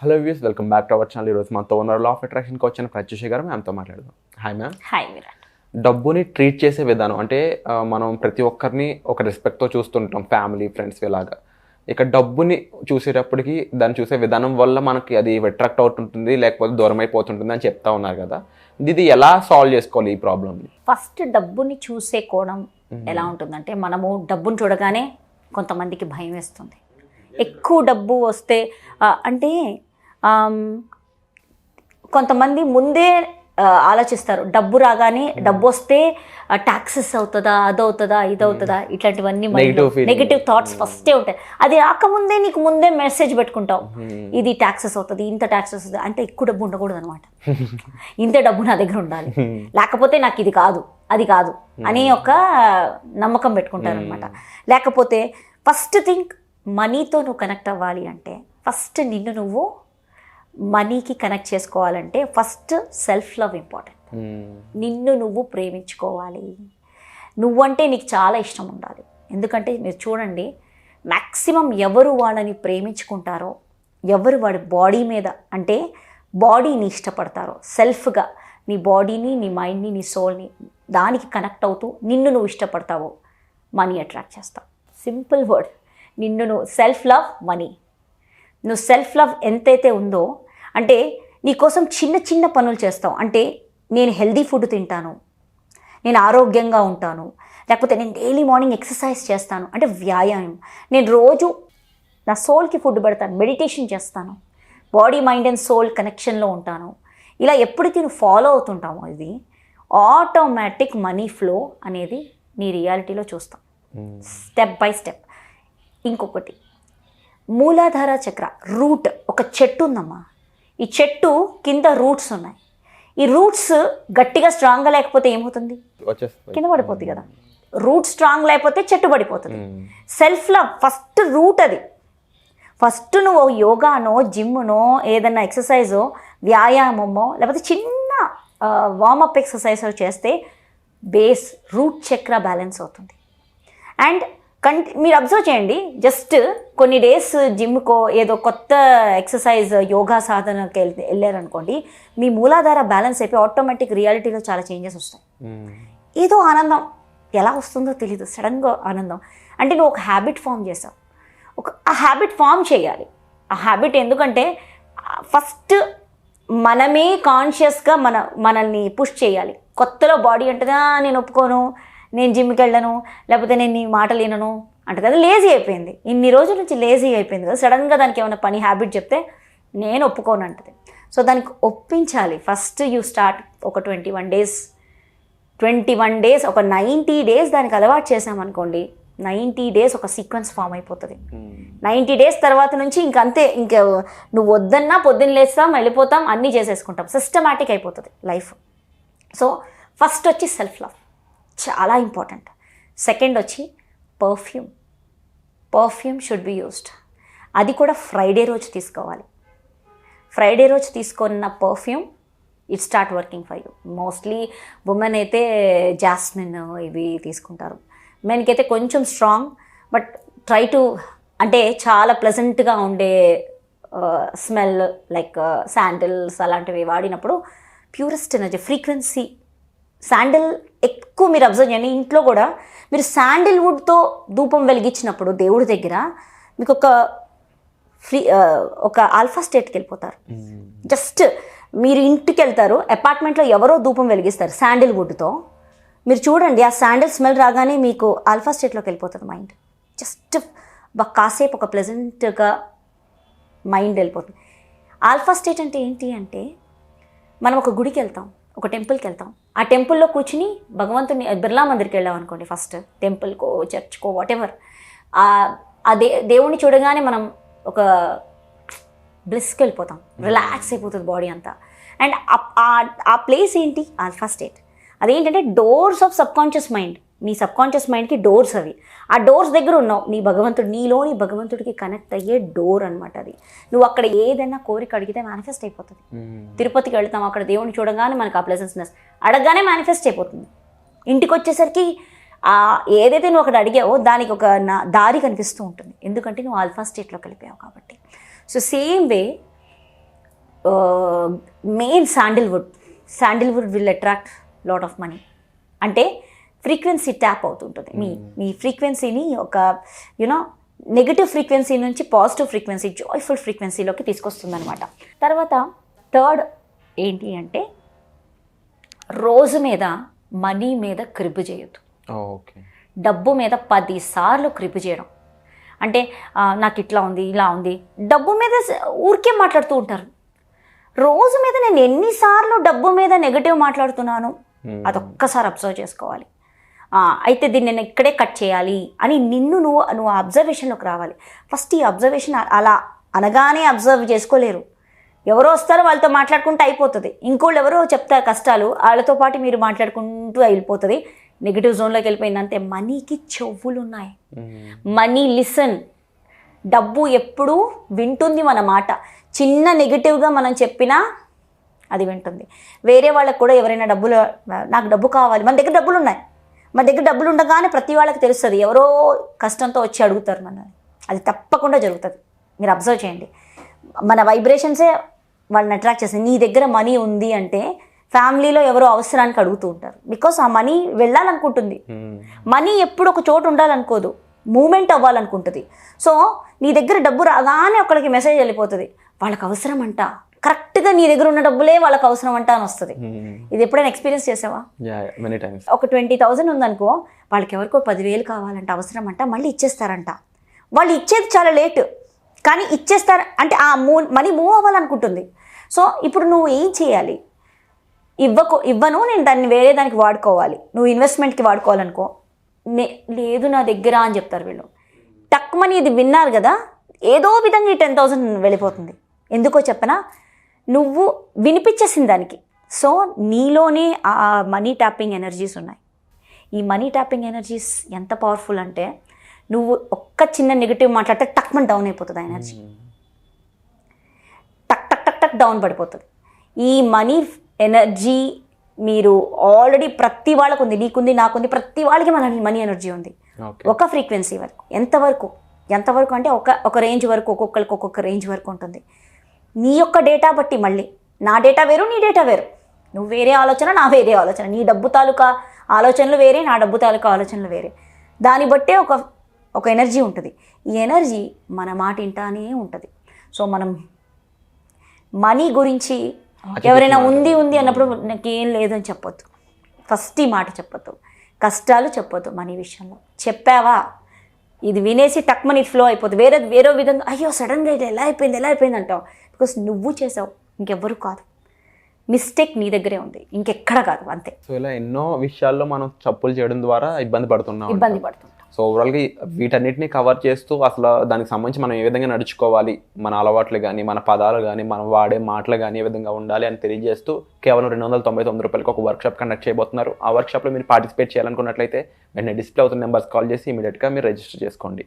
Hello views, welcome back to our channel. ఈరోజు మనతో owner law of అట్రాక్షన్కి వచ్చిన ప్రత్యూష గారు, మ్యామ్తో మాట్లాడదాం. Hi ma'am. హాయ్ విరాట్. డబ్బుని ట్రీట్ చేసే విధానం అంటే మనం ప్రతి ఒక్కరిని ఒక రెస్పెక్ట్తో చూస్తుంటాం, ఫ్యామిలీ ఫ్రెండ్స్ ఇలాగా. ఇక డబ్బుని చూసేటప్పటికి దాన్ని చూసే విధానం వల్ల మనకి అది అట్రాక్ట్ అవుతుంటుంది, లేకపోతే దూరం అయిపోతుంటుంది అని చెప్తా ఉన్నారు కదా. ఇది ఎలా సాల్వ్ చేసుకోవాలి ఈ ప్రాబ్లమ్ని? ఫస్ట్ డబ్బుని చూసే కోణం ఎలా ఉంటుందంటే, మనము డబ్బుని చూడగానే కొంతమందికి భయం వేస్తుంది. ఎక్కువ డబ్బు వస్తే అంటే కొంతమంది ముందే ఆలోచిస్తారు, డబ్బు రాగానే డబ్బు వస్తే ట్యాక్సెస్ అవుతుందా, అదవుతుందా, ఇదవుతుందా, ఇట్లాంటివన్నీ నెగిటివ్ థాట్స్ ఫస్టే ఉంటాయి. అది రాకముందే నీకు ముందే మెసేజ్ పెట్టుకుంటావు, ఇది ట్యాక్సెస్ అవుతుంది, ఇంత ట్యాక్సెస్ అవుతుంది, అంటే ఎక్కువ డబ్బు ఉండకూడదు అనమాట. ఇంత డబ్బు నా దగ్గర ఉండాలి, లేకపోతే నాకు ఇది కాదు అది కాదు అని ఒక నమ్మకం పెట్టుకుంటారు అనమాట. లేకపోతే ఫస్ట్ థింగ్, మనీతో నువ్వు కనెక్ట్ అవ్వాలి అంటే ఫస్ట్ నిన్ను నువ్వు మనీకి కనెక్ట్ చేసుకోవాలంటే ఫస్ట్ సెల్ఫ్ లవ్ ఇంపార్టెంట్. నిన్ను నువ్వు ప్రేమించుకోవాలి. నువ్వంటే నీకు చాలా ఇష్టం ఉండాలి. ఎందుకంటే మీరు చూడండి, మ్యాక్సిమం ఎవరు వాళ్ళని ప్రేమించుకుంటారో, ఎవరు వాడి బాడీ మీద అంటే బాడీని ఇష్టపడతారో, సెల్ఫ్గా నీ బాడీని, నీ మైండ్ని, నీ సోల్ని దానికి కనెక్ట్ అవుతూ నిన్ను నువ్వు ఇష్టపడతావో మనీ అట్రాక్ట్ చేస్తావు. సింపుల్ వర్డ్, నిన్ను నువ్వు సెల్ఫ్ లవ్ మనీ. నువ్వు సెల్ఫ్ లవ్ ఎంతైతే ఉందో, అంటే నీకోసం చిన్న చిన్న పనులు చేస్తావు. అంటే నేను హెల్దీ ఫుడ్ తింటాను, నేను ఆరోగ్యంగా ఉంటాను, లేకపోతే నేను డైలీ మార్నింగ్ ఎక్సర్సైజ్ చేస్తాను, అంటే వ్యాయామం. నేను రోజు నా సోల్కి ఫుడ్ పెడతాను, మెడిటేషన్ చేస్తాను, బాడీ మైండ్ అండ్ సోల్ కనెక్షన్లో ఉంటాను. ఇలా ఎప్పుడైతే నువ్వు ఫాలో అవుతుంటామో ఇది ఆటోమేటిక్ మనీ ఫ్లో అనేది నీ రియాలిటీలో చూస్తాం, స్టెప్ బై స్టెప్. ఇంకొకటి, మూలాధార చక్ర, రూట్. ఒక చెట్టు ఉందమ్మా, ఈ చెట్టు కింద రూట్స్ ఉన్నాయి. ఈ రూట్స్ గట్టిగా స్ట్రాంగ్గా లేకపోతే ఏమవుతుంది? కింద పడిపోతుంది కదా. రూట్ స్ట్రాంగ్ లేకపోతే చెట్టు పడిపోతుంది. Self love first root. అది ఫస్ట్ నువ్వు యోగానో, జిమ్నో, ఏదన్నా ఎక్సర్సైజో, వ్యాయామమో, లేకపోతే చిన్న వార్మప్ ఎక్సర్సైజ్ చేస్తే బేస్ రూట్ చక్ర బ్యాలెన్స్ అవుతుంది. అండ్ మీరు అబ్జర్వ్ చేయండి, జస్ట్ కొన్ని డేస్ జిమ్కో ఏదో కొత్త ఎక్సర్సైజ్ యోగా సాధనకి వెళ్ళారనుకోండి, మీ మూలాధార బ్యాలెన్స్ అయిపోయి ఆటోమేటిక్ రియాలిటీలో చాలా చేంజెస్ వస్తాయి. ఏదో ఆనందం ఎలా వస్తుందో తెలీదు, సడన్గా ఆనందం. అంటే నువ్వు ఒక హ్యాబిట్ ఫామ్ చేసావు, ఆ హ్యాబిట్ ఫామ్ చేయాలి. ఆ హ్యాబిట్ ఎందుకంటే ఫస్ట్ మనమే కాన్షియస్గా మనల్ని పుష్ చేయాలి. కొత్తలో బాడీ అంటదా నేను ఒప్పుకోను, నేను జిమ్కి వెళ్ళను, లేకపోతే నేను నీ మాటలు వినను అంటే కదా, లేజీ అయిపోయింది. ఇన్ని రోజుల నుంచి లేజీ అయిపోయింది కదా. సడన్గా దానికి ఏమైనా పని హ్యాబిట్ చెప్తే నేను ఒప్పుకోను అంటది. సో దానికి ఒప్పించాలి. ఫస్ట్ యూ స్టార్ట్ ఒక 21 డేస్, ఒక 90 డేస్ దానికి అలవాటు చేసామనుకోండి, 90 డేస్ ఒక సీక్వెన్స్ ఫామ్ అయిపోతుంది. 90 డేస్ తర్వాత నుంచి ఇంకంతే, ఇంకా నువ్వు వద్దన్నా పొద్దున్న లేస్తాం, వెళ్ళిపోతాం, అన్నీ చేసేసుకుంటాం, సిస్టమాటిక్ అయిపోతుంది లైఫ్. సో ఫస్ట్ వచ్చి సెల్ఫ్ లవ్ చాలా ఇంపార్టెంట్. సెకండ్ వచ్చి పర్ఫ్యూమ్ షుడ్ బి యూస్డ్. అది కూడా ఫ్రైడే రోజు తీసుకోవాలి. ఫ్రైడే రోజు తీసుకున్న perfume it start working for you. Mostly women అయితే జాస్మిన్ ఇవి తీసుకుంటారు, మెన్కి అయితే కొంచెం స్ట్రాంగ్, బట్ ట్రై టు అంటే చాలా ప్లెజెంట్గా ఉండే స్మెల్ లైక్ శాండిల్స్ అలాంటివి వాడినప్పుడు ప్యూరెస్ట్ ఎనర్జీ ఫ్రీక్వెన్సీ. శాండిల్ ఎక్కువ మీరు అబ్జర్వ్ చేయండి, ఇంట్లో కూడా మీరు శాండిల్వుడ్తో ధూపం వెలిగించినప్పుడు దేవుడి దగ్గర మీకు ఒక ఆల్ఫా స్టేట్కి వెళ్ళిపోతారు. జస్ట్ మీరు ఇంటికి వెళ్తారు, అపార్ట్మెంట్లో ఎవరో ధూపం వెలిగిస్తారు శాండిల్వుడ్తో, మీరు చూడండి ఆ శాండిల్ స్మెల్ రాగానే మీకు ఆల్ఫా స్టేట్లోకి వెళ్ళిపోతుంది మైండ్. జస్ట్ కాసేపు ఒక ప్లెజెంట్గా మైండ్ వెళ్ళిపోతుంది. ఆల్ఫా స్టేట్ అంటే ఏంటి అంటే, మనం ఒక గుడికి వెళ్తాం, ఒక టెంపుల్కి వెళ్తాం, ఆ టెంపుల్లో కూర్చుని భగవంతుని బిర్లా మందిర్కి వెళ్ళాం అనుకోండి, ఫస్ట్ టెంపుల్కో చర్చ్కో వాటెవర్, దేవుణ్ణి చూడగానే మనం ఒక బ్లిస్కి వెళ్ళిపోతాం, రిలాక్స్ అయిపోతుంది బాడీ అంతా. అండ్ ఆ ప్లేస్ ఏంటి? Alpha state. అదేంటంటే డోర్స్ ఆఫ్ సబ్కాన్షియస్ మైండ్. నీ సబ్కాన్షియస్ మైండ్కి డోర్స్ అవి. ఆ డోర్స్ దగ్గర ఉన్నావు, నీ భగవంతుడు, నీలోని భగవంతుడికి కనెక్ట్ అయ్యే డోర్ అనమాట అది. నువ్వు అక్కడ ఏదైనా కోరిక అడిగితే మేనిఫెస్ట్ అయిపోతుంది. తిరుపతికి వెళ్తాం, అక్కడ దేవుని చూడగానే మనకు ఆ ప్లెజెంట్నెస్ అడగగానే మేనిఫెస్ట్ అయిపోతుంది. ఇంటికి వచ్చేసరికి ఏదైతే నువ్వు అక్కడ అడిగావో దానికి ఒక దారి కనిపిస్తూ ఉంటుంది, ఎందుకంటే నువ్వు ఆల్ఫా స్టేట్లోకి వెళ్ళిపోయావు కాబట్టి. So same way main Sandalwood will attract lot of money. అంటే ఫ్రీక్వెన్సీ ట్యాప్ అవుతుంటుంది. మీ ఫ్రీక్వెన్సీని ఒక యూనో నెగిటివ్ ఫ్రీక్వెన్సీ నుంచి పాజిటివ్ ఫ్రీక్వెన్సీ, జాయ్ఫుల్ ఫ్రీక్వెన్సీలోకి తీసుకొస్తుంది అనమాట. తర్వాత థర్డ్ ఏంటి అంటే రోజు మీద మనీ మీద క్రిబ్ చేయొద్దు. ఓకే. డబ్బు మీద 10 సార్లు క్రిబ్ చేయడం అంటే నాకు ఇట్లా ఉంది, ఇలా ఉంది, డబ్బు మీద ఊరికే మాట్లాడుతూ ఉంటారు. రోజు మీద నేను ఎన్నిసార్లు డబ్బు మీద నెగిటివ్ మాట్లాడుతున్నాను అదొక్కసారి అబ్జర్వ్ చేసుకోవాలి. అయితే దీన్ని నేను ఇక్కడే కట్ చేయాలి అని నువ్వు అబ్జర్వేషన్లోకి రావాలి. ఫస్ట్ ఈ అబ్జర్వేషన్ అలా అనగానే అబ్జర్వ్ చేసుకోలేరు. ఎవరో వస్తారో వాళ్ళతో మాట్లాడుకుంటూ అయిపోతుంది. ఇంకోళ్ళు ఎవరో చెప్తారు కష్టాలు, వాళ్ళతో పాటు మీరు మాట్లాడుకుంటూ అయిపోతుంది. నెగిటివ్ జోన్లోకి వెళ్ళిపోయిందంటే మనీకి చెవులు ఉన్నాయి. Money listen. డబ్బు ఎప్పుడూ వింటుంది మన మాట. చిన్న నెగిటివ్గా మనం చెప్పినా అది వింటుంది. వేరే వాళ్ళకు కూడా ఎవరైనా నాకు డబ్బు కావాలి, మన దగ్గర డబ్బులు ఉన్నాయి, మన దగ్గర డబ్బులు ఉండగానే ప్రతి వాళ్ళకి తెలుస్తుంది ఎవరో కష్టంతో వచ్చి అడుగుతారు మనల్ని. అది తప్పకుండా జరుగుతుంది. మీరు అబ్జర్వ్ చేయండి. మన వైబ్రేషన్సే వాళ్ళని అట్రాక్ట్ చేస్తాయి. నీ దగ్గర మనీ ఉంది అంటే ఫ్యామిలీలో ఎవరో అవసరానికి అడుగుతూ ఉంటారు. బికాస్ ఆ మనీ వెళ్ళాలనుకుంటుంది. మనీ ఎప్పుడు ఒక చోటు ఉండాలనుకోదు, మూమెంట్ అవ్వాలనుకుంటుంది. సో నీ దగ్గర డబ్బు రాగానే ఒకరికి మెసేజ్ వెళ్ళిపోతుంది, వాళ్ళకి అవసరం అంట, కరెక్ట్గా నీ దగ్గర ఉన్న డబ్బులే వాళ్ళకి అవసరం అంట అని వస్తుంది. ఇది ఎప్పుడైనా ఎక్స్పీరియన్స్ చేసావా? ఒక 20,000 ఉందనుకో, వాళ్ళకి ఎవరికో 10,000 కావాలంట, అవసరం అంట, మళ్ళీ ఇచ్చేస్తారంట. వాళ్ళు ఇచ్చేది చాలా లేట్, కానీ ఇచ్చేస్తారు అంటే ఆ మనీ మూవ్ అవ్వాలనుకుంటుంది. సో ఇప్పుడు నువ్వు ఏం చేయాలి? ఇవ్వను, నేను దాన్ని వేరే దానికి వాడుకోవాలి, నువ్వు ఇన్వెస్ట్మెంట్కి వాడుకోవాలనుకో, లేదు నా దగ్గర అని చెప్తారు వీళ్ళు. టక్మని ఇది విన్నారు కదా, ఏదో విధంగా ఈ 10,000 వెళ్ళిపోతుంది. ఎందుకో చెప్పనా, నువ్వు వినిపించేసింది దానికి. సో నీలోనే ఆ మనీ ట్యాపింగ్ ఎనర్జీస్ ఉన్నాయి. ఈ మనీ ట్యాపింగ్ ఎనర్జీస్ ఎంత పవర్ఫుల్ అంటే, నువ్వు ఒక్క చిన్న నెగిటివ్ మాట్లాడితే టక్మని డౌన్ అయిపోతుంది ఆ ఎనర్జీ. టక్ టక్ టక్ టక్ డౌన్ పడిపోతుంది. ఈ మనీ ఎనర్జీ మీరు ఆల్రెడీ ప్రతి వాళ్ళకు ఉంది, నీకుంది, నాకుంది, ప్రతి వాళ్ళకి మన మనీ ఎనర్జీ ఉంది. ఒక ఫ్రీక్వెన్సీ వరకు. ఎంతవరకు అంటే ఒక రేంజ్ వరకు, ఒక్కొక్కరికి ఒక్కొక్క రేంజ్ వరకు ఉంటుంది. నీ యొక్క డేటా బట్టి, మళ్ళీ నా డేటా వేరు, నీ డేటా వేరు, నువ్వు వేరే ఆలోచన, నా వేరే ఆలోచన, నీ డబ్బు తాలూకా ఆలోచనలు వేరే, నా డబ్బు తాలూకా ఆలోచనలు వేరే. దాన్ని బట్టే ఒక ఎనర్జీ ఉంటుంది. ఈ ఎనర్జీ మన మాట ఇంటానే ఉంటుంది. సో మనం మనీ గురించి ఎవరైనా ఉంది అన్నప్పుడు నాకేం లేదని చెప్పొద్దు. ఫస్ట్ ఈ మాట చెప్పొద్దు. కష్టాలు చెప్పొద్దు మనీ విషయంలో. చెప్పావా, ఇది వినేసి టక్మని ఫ్లో అయిపోతుంది. వేరే విధంగా అయ్యో సడన్గా ఇది ఎలా అయిపోయింది అంటావు. బికాస్ నువ్వు చేసావు, ఇంకెవ్వరు కాదు. మిస్టేక్ నీ దగ్గరే ఉంది, ఇంకెక్కడ కాదు, అంతే. సో ఇలా ఎన్నో విషయాల్లో మనం తప్పులు చేయడం ద్వారా ఇబ్బంది పడుతున్నాం. సో ఓవరాల్గా వీటన్నిటిని కవర్ చేస్తూ అసలు దానికి సంబంధించి మనం ఏ విధంగా నడుచుకోవాలి, మన అలవాట్లు కానీ, మన పదాలు కానీ, మనం వాడే మాటలు కానీ ఏ విధంగా ఉండాలి అని తెలియజేస్తూ కేవలం 299 రూపాయలకి ఒక వర్క్షాప్ కండక్ట్ చేయబోతున్నారు. ఆ వర్క్షాప్లో మీరు పార్టిసిపేట్ చేయాలనుకున్నట్లయితే వెంటనే డిస్ప్లే అవుతున్న నెంబర్స్ కాల్ చేసి ఇమీడియట్గా మీరు రిజిస్టర్ చేసుకోండి.